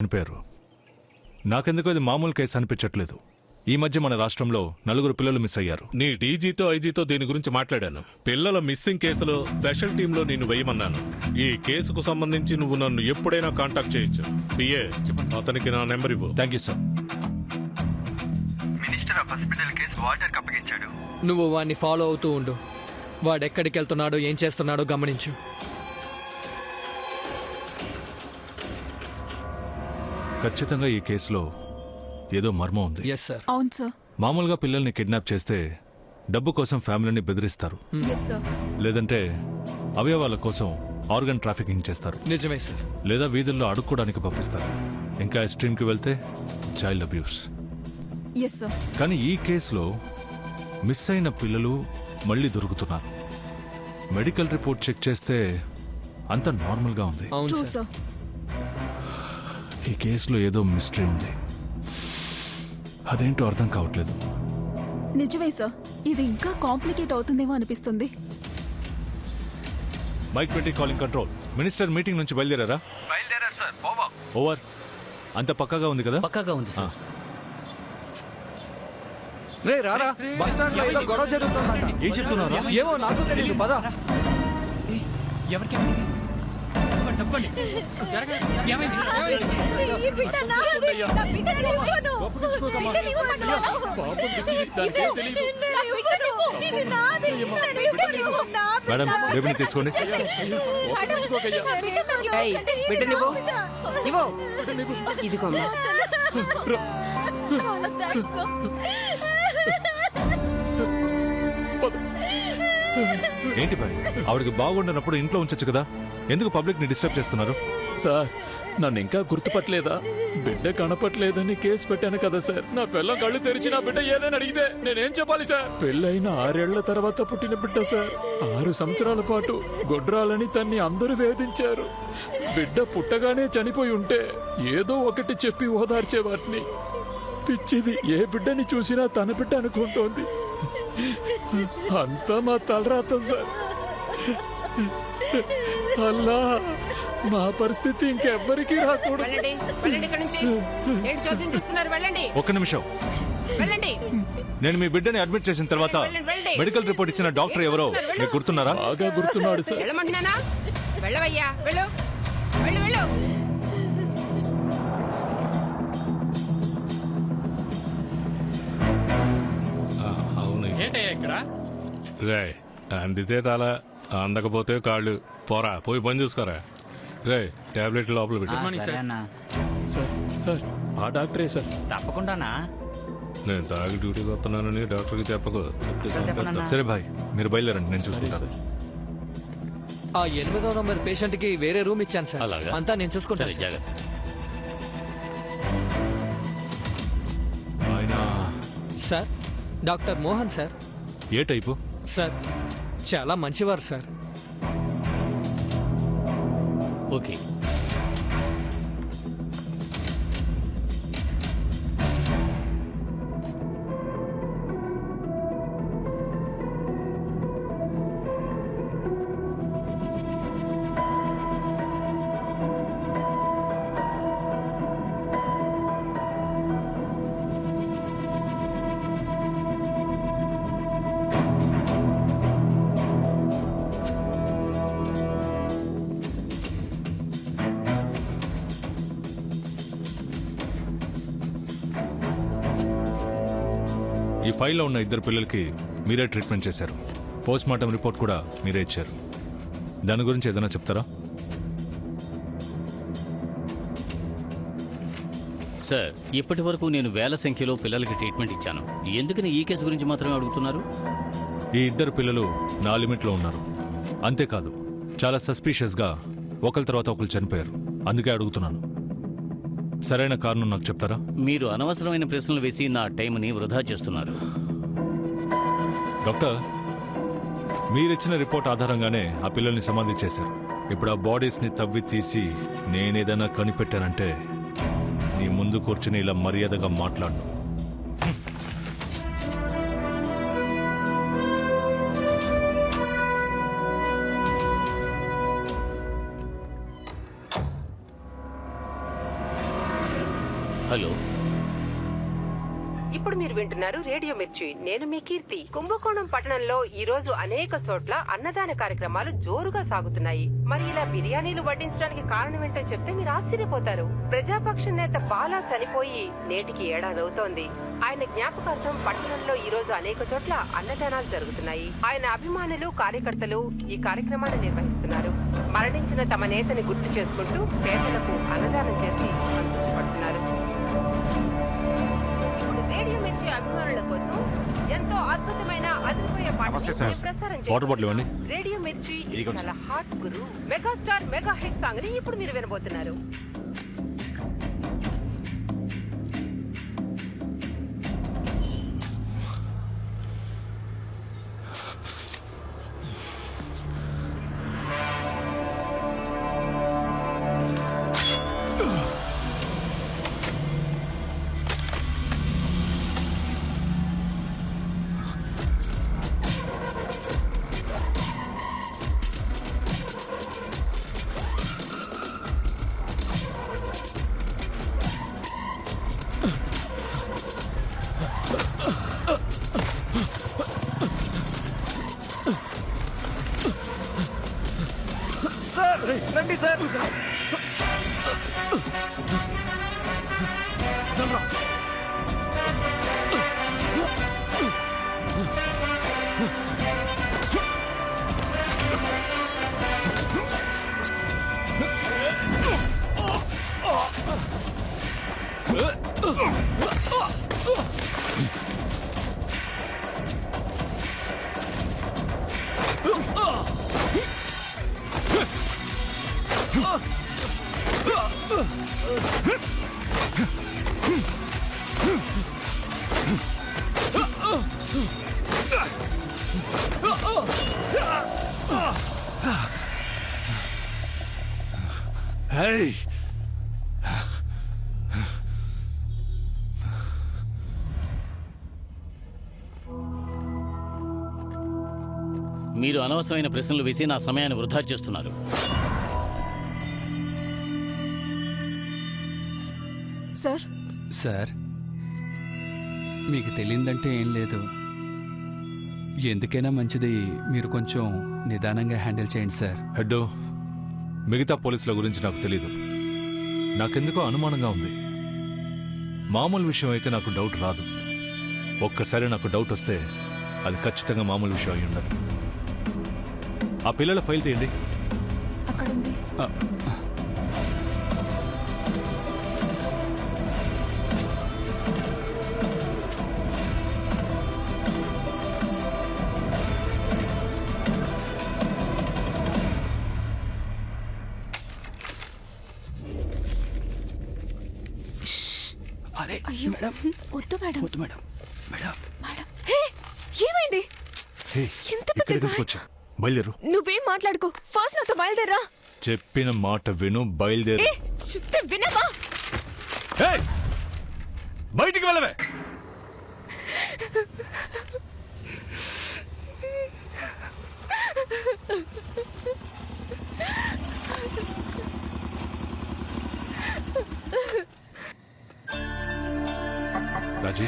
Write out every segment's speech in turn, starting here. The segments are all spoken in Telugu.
చనిపోయారు. నాకెందుకో ఇది మామూలు కేసు అనిపించట్లేదు. ఈ మధ్య మన రాష్ట్రంలో 4 పిల్లలు మిస్ అయ్యారు. నీ డీజీతో ఐజీతో దీని గురించి మాట్లాడాను. పిల్లల మిస్సింగ్ కేసులో స్పెషల్ టీంలో నిన్ను వేయమన్నాను. ఈ కేసుకు సంబంధించి నువ్వు నన్ను ఎప్పుడైనా కాంటాక్ట్ చేయొచ్చు. పిఏ, అతనికి నా నెంబర్ ఇవ్వు. Thank you sir. Minister of hospital case వాటర్కి అప్పగించాడు. నువ్వు వాడిని ఫాలో అవుతూ ఉండు. వాడెక్కడికి వెళ్తున్నాడో ఏం చేస్తున్నాడో గమనించు. ఖచ్చితంగా ఈ కేసులో ఏదో మర్మం ఉంది. Yes sir. అవును సార్. మామూలుగా పిల్లల్ని కిడ్నాప్ చేస్తే డబ్బు కోసం ఫ్యామిలీని బెదిరిస్తారు, ఎస్ సార్. లేదంటే అవయవాల కోసం ఆర్గన్ ట్రాఫికింగ్ చేస్తారు, నిజమే సార్. లేదా వీధుల్లో అడుక్కోవడానికి పంపిస్తారు. ఇంకా ఎక్స్ట్రీమ్కి వెళ్తే చైల్డ్ అబ్యూస్. Yes sir. కానీ ఈ కేసులో మిస్ అయిన పిల్లలు మళ్ళీ దొరుకుతున్నారు. మెడికల్ రిపోర్ట్ చెక్ చేస్తే అంత నార్మల్గా ఉంది. అవును ట్రూ సార్. సార్. ఈ కేసులో ఏదో మిస్టరీ ఉంది. అదేంటో అర్థం కావట్లేదు. నిజమే సార్. ఇది ఇంకా కాంప్లికేట్ అవుతుందేమో అనిపిస్తుంది. Mike 20 calling control. Minister meeting నుంచి బయలుదేరారా? బయలుదేరారు సార్. ఓవర్. అంత పక్కాగా ఉంది కదా? పక్కాగా ఉంది సార్. రే రారా, బస్ స్టాండ్ లో ఏదో గొడవ జరుగుతుందంట. ఏం చెప్తున్నారా? ఏమో నాకు తెలియదు. పద. మేడం, బేబీని తీసుకోండి. ఇదిగోమ్మా. ఏంటి బాయ్, ఆవిడకి బాగుండనప్పుడు ఇంట్లో ఉంచొచ్చు కదా, ఎందుకు పబ్లిక్ ని డిస్టర్బ్ చేస్తున్నారు? సార్, నన్ను ఇంకా గుర్తుపట్టలేదా? బిడ్డ కనపట్లేదని కేసు పెట్టాను కదా సార్. నా పిల్ల కళ్ళు తెరిచి నా బిడ్డ ఏదని అడిగితే నేనేం చెప్పాలి సార్? పెళ్ళైన 6 ఏళ్ల తర్వాత పుట్టిన బిడ్డ సార్. 6 సంవత్సరాల పాటు గొడ్రాలని తన్ని అందరూ వేధించారు. బిడ్డ పుట్టగానే చనిపోయి ఉంటే ఏదో ఒకటి చెప్పి ఓదార్చేవారిని. పిచ్చిది, ఏ బిడ్డని చూసినా తన బిడ్డ అనుకుంటోంది. అంతా మా తలరాత సార్. అల్లా, మా పరిస్థితి ఇంకెవ్వరికీ రాకూడదు. వెళ్ళండి, వెళ్ళండి ఇక్కడి నుంచి. ఏంటి చోద్యం చూస్తున్నారు? వెళ్ళండి, ఒక్క నిమిషం. వెళ్ళండి. నేను మీ బిడ్డని అడ్మిట్ చేసిన తర్వాత వెళ్ళండి. మెడికల్ రిపోర్ట్ ఇచ్చిన డాక్టర్ ఎవరో మీకు గుర్తున్నారా? బాగా గుర్తున్నాడు సార్. వెళ్ళమంటున్నానా? వెళ్ళవయ్యా, వెళ్ళు, వెళ్ళు, వెళ్ళు. అవును. ఏంటయ్యా ఇక్కడ? రే, అందితే తల, అందకపోతే కాళ్ళు. పోరా, పోయి పని చూసుకోరా. రే, టాబ్లెట్ లోపల పెట్టు. సరే అన్నా. సార్, సార్, ఆ డాక్టరే సార్. తప్పకుండానా? నేను తాగి డ్యూటీకి వస్తున్నానని డాక్టర్కి చెప్పకు. చెప్తే చంపేస్తా. సరే బాయ్, మీరు బయలుదేరండి, నేను చూసుకుంటాను. ఆ 8వ నంబర్ పేషెంట్ కి వేరే రూమ్ ఇచ్చాను సార్. అలాగా? అంతా నేను చూసుకుంటాను సార్. జాగ్రత్త. ఆయన సార్, డాక్టర్ మోహన్ సార్. ఏ టైపు? సార్, చాలా మంచివారు సార్. ఓకే. ఈ ఫైల్లో ఉన్న 2 పిల్లలకి మీరే ట్రీట్మెంట్ చేశారు. పోస్ట్ మార్టం రిపోర్ట్ కూడా మీరే ఇచ్చారు. దాని గురించి ఏదైనా చెప్తారా? సార్, ఇప్పటి వరకు నేను వేల సంఖ్యలో పిల్లలకి ట్రీట్మెంట్ ఇచ్చాను. ఎందుకని ఈ కేసు గురించి మాత్రమే అడుగుతున్నారు? ఈ 2 పిల్లలు నా లిమిట్లో ఉన్నారు. అంతేకాదు, చాలా సస్పీషియస్గా ఒకరి తర్వాత ఒకరు చనిపోయారు. అందుకే అడుగుతున్నాను. సరైన కారణం నాకు చెప్తారా? మీరు అనవసరమైన ప్రశ్నలు వేసి నా టైంని వృధా చేస్తున్నారు. డాక్టర్, మీరిచ్చిన రిపోర్ట్ ఆధారంగానే ఆ పిల్లల్ని సమాధి చేశారు. ఇప్పుడు ఆ బాడీస్ని తవ్వి తీసి నేనేదైనా కనిపెట్టానంటే నీ ముందు కూర్చుని ఇలా మర్యాదగా మాట్లాడు. హలో. ఇప్పుడు మీరు వింటున్నారు రేడియో మిర్చి. నేను మీ కీర్తి. కుంభకోణం పట్టణంలో ఈ రోజు అనేక చోట్ల అన్నదాన కార్యక్రమాలు జోరుగా సాగుతున్నాయి. మరి ఇలా బిర్యానీలు వడ్డించడానికి కారణం ఏంటో చెప్తే మీరు ఆశ్చర్యపోతారు. ప్రజాపక్ష నేత బాలా చనిపోయి నేటికి ఏడాది అవుతోంది. ఆయన జ్ఞాపకార్థం పట్టణంలో ఈ రోజు అనేక చోట్ల అన్నదానాలు జరుగుతున్నాయి. ఆయన అభిమానులు, కార్యకర్తలు ఈ కార్యక్రమాన్ని నిర్వహిస్తున్నారు. మరణించిన తమ నేతని గుర్తు చేసుకుంటూ పేదలకు అన్నదానం చేసి సంతోషపడుతున్నారు. రేడియో మిర్చి అభిమానుల కోసం ఎంతో అద్భుతమైన అదిరిపోయే పాటలు ప్రసారం వాటర్ బాటిల్ ఇవ్వండి. రేడియో మిర్చి చాలా హాట్ గురు మెగాస్టార్ మెగా హిట్ సాంగ్ ని ఇప్పుడు మీరు వినబోతున్నారు. సార్ రండి సార్. Hey! మీరు అనవసరమైన ప్రశ్నలు వేసి నా సమయాన్ని వృధా చేస్తున్నారు. సార్ సార్ మీకు తెలియదంటే ఏం లేదు. ఎందుకైనా మంచిది మీరు కొంచెం నిదానంగా హ్యాండిల్ చేయండి సార్. హెడ్డో, మిగతా పోలీసుల గురించి నాకు తెలీదు. నాకెందుకో అనుమానంగా ఉంది. మామూలు విషయం అయితే నాకు డౌట్ రాదు. ఒక్కసారి నాకు డౌట్ వస్తే అది ఖచ్చితంగా మామూలు విషయం అయి ఉండదు. ఆ పిల్లల ఫైల్ తీయండి. అక్కడుంది. అయ్యో వద్దు మేడం. వద్దు మేడం. మేడం మేడం ఏమైంది? హే, ఎంత పెద్ద ఇక్కడికి ఎందుకు వచ్చావు? బయలుదేరు. నువ్వేం మాట్లాడుకో. ఫస్ట్ నాతో బయలుదేరా. చెప్పిన మాట విను, బయలుదేరు. చెప్తే వినవా? హే! బయటికి వెళ్ళవే. రాజీ,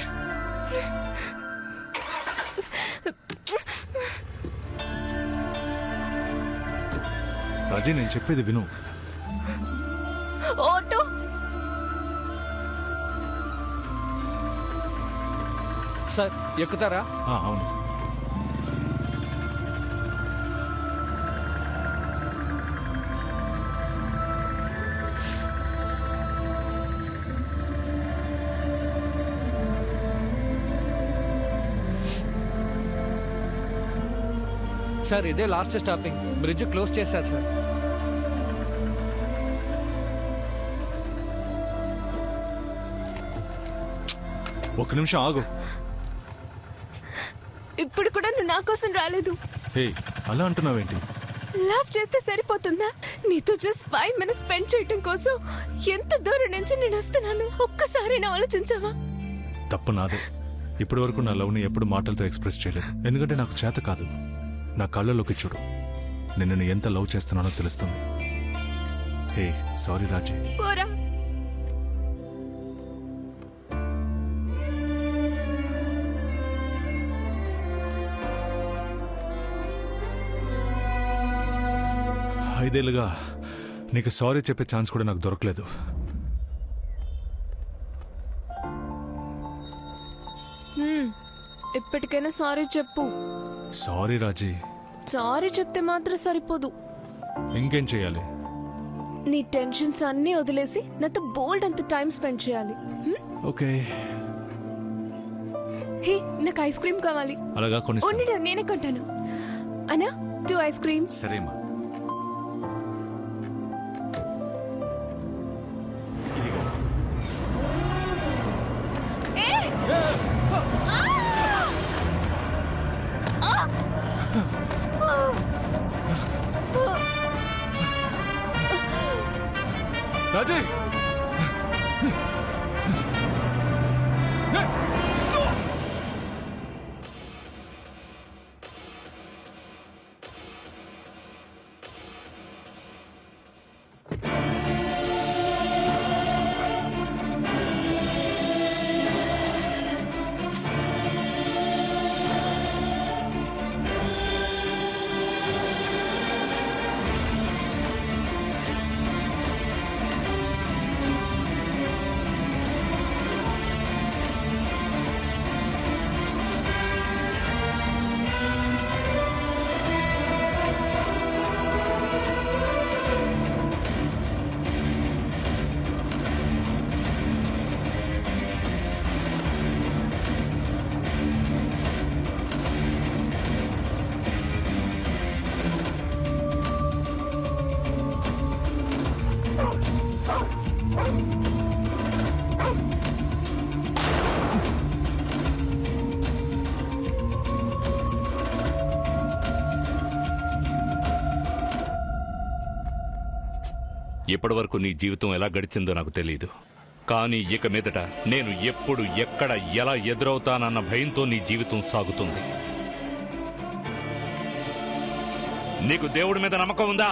రాజీ, నేను చెప్పేది విను. ఆటో సార్ ఎక్కుతారా? అవును. సార్ ఇదే లాస్ట్ స్టాపింగ్. బ్రిడ్జ్ క్లోజ్ చేశారు సార్. ఒక్క నిమిషం ఆగు. ఇప్పుడు కూడా నువ్వు నా కోసం రాలేదు. హే, అలా అంటున్నావేంటి? లవ్ చేస్తే సరిపోతుందా? నీతో జస్ట్ 5 minutes స్పెండ్ చేయడం కోసం ఎంత దూరం నుంచి నేను వస్తున్నాను. ఒక్కసారి ఆలోచించావా? తప్పు నాదే. ఇప్పటి వరకు నా లవ్ని ఎప్పుడు మాటలతో ఎక్స్ప్రెస్ చేయలేదు. ఎందుకంటే నాకు చేత కాదు. నా కళ్ళలోకి చూడు. నేను ఎంత లవ్ చేస్తున్నానో తెలుస్తుంది. హే, సారీ రాజీ. పోరా. 5 ఏళ్లుగా నీకు సారీ చెప్పే ఛాన్స్ కూడా నాకు దొరకలేదు. ఇప్పటికైనా సారీ చెప్పు. సారీ రాజీ. సారీ చెప్తే మాత్రం సరిపోదు. ఇంకేం చేయాలి? నీ టెన్షన్స్ అన్నీ వదిలేసి నాతో బోల్డ్ అంత టైం స్పెండ్ చేయాలి. ఓకే. హే, నాకు ఐస్ క్రీమ్ కావాలి. అలాగా కొన్ని ఉండు, నేనే కొంటాను. అన్నా 2 ఐస్ క్రీమ్స్. సరేమా. రాజీ, ఇప్పటి వరకు నీ జీవితం ఎలా గడిచిందో నాకు తెలియదు, కానీ ఇక మీదట నేను ఎప్పుడు ఎక్కడ ఎలా ఎదురవుతానన్న భయంతో నీ జీవితం సాగుతుంది. నీకు దేవుడి మీద నమ్మకం ఉందా?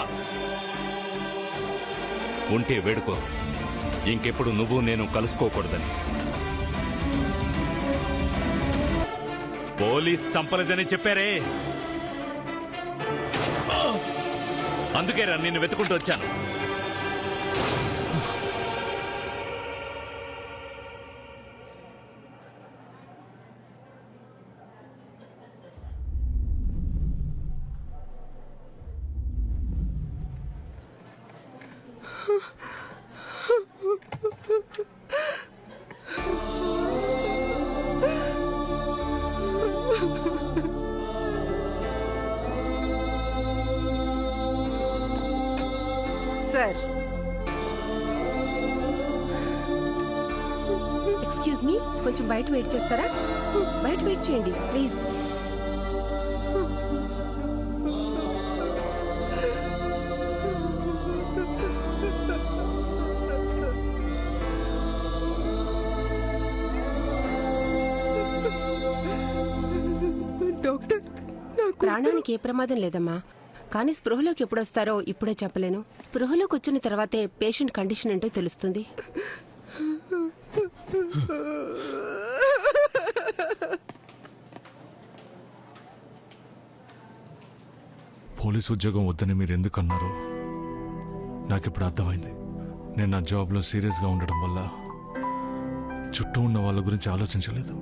ఉంటే వేడుకో, ఇంకెప్పుడు నువ్వు నేను కలుసుకోకూడదని. పోలీస్ చంపలేదని చెప్పారే, అందుకేరా నిన్ను వెతుకుంటూ వచ్చాను. సార్, ఎక్స్క్యూజ్ మీ, కొంచెం బయట వెయిట్ చేస్తారా? బయట వెయిట్ చేయండి ప్లీజ్. డాక్టర్, ప్రాణానికి ఏ ప్రమాదం లేదమ్మా, కానీ స్పృహలోకి ఎప్పుడొస్తారో ఇప్పుడే చెప్పలేను. స్పృహలోకి వచ్చిన తర్వాతే పేషెంట్ కండిషన్ ఏంటో తెలుస్తుంది. పోలీసు ఉద్యోగం వద్దని మీరు ఎందుకు అన్నారు నాకిప్పుడు అర్థమైంది. నేను నా జాబ్లో సీరియస్గా ఉండడం వల్ల చుట్టూ ఉన్న వాళ్ళ గురించి ఆలోచించలేదు.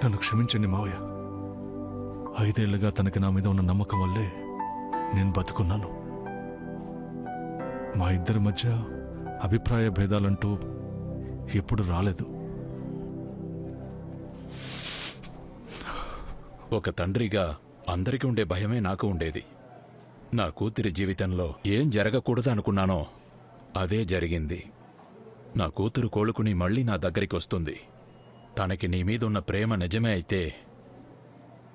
నన్ను క్షమించండి మావయ్య. 5 ఏళ్లుగా తనకి నా మీద ఉన్న నమ్మకం వల్లే నేను బతుకున్నాను. మా ఇద్దరి మధ్య అభిప్రాయ భేదాలంటూ ఎప్పుడు రాలేదు. ఒక తండ్రిగా అందరికీ ఉండే భయమే నాకు ఉండేది. నా కూతురి జీవితంలో ఏం జరగకూడదు అనుకున్నానో అదే జరిగింది. నా కూతురు కోలుకుని మళ్ళీ నా దగ్గరికి వస్తుంది. తనకి నీ మీదున్న ప్రేమ నిజమే అయితే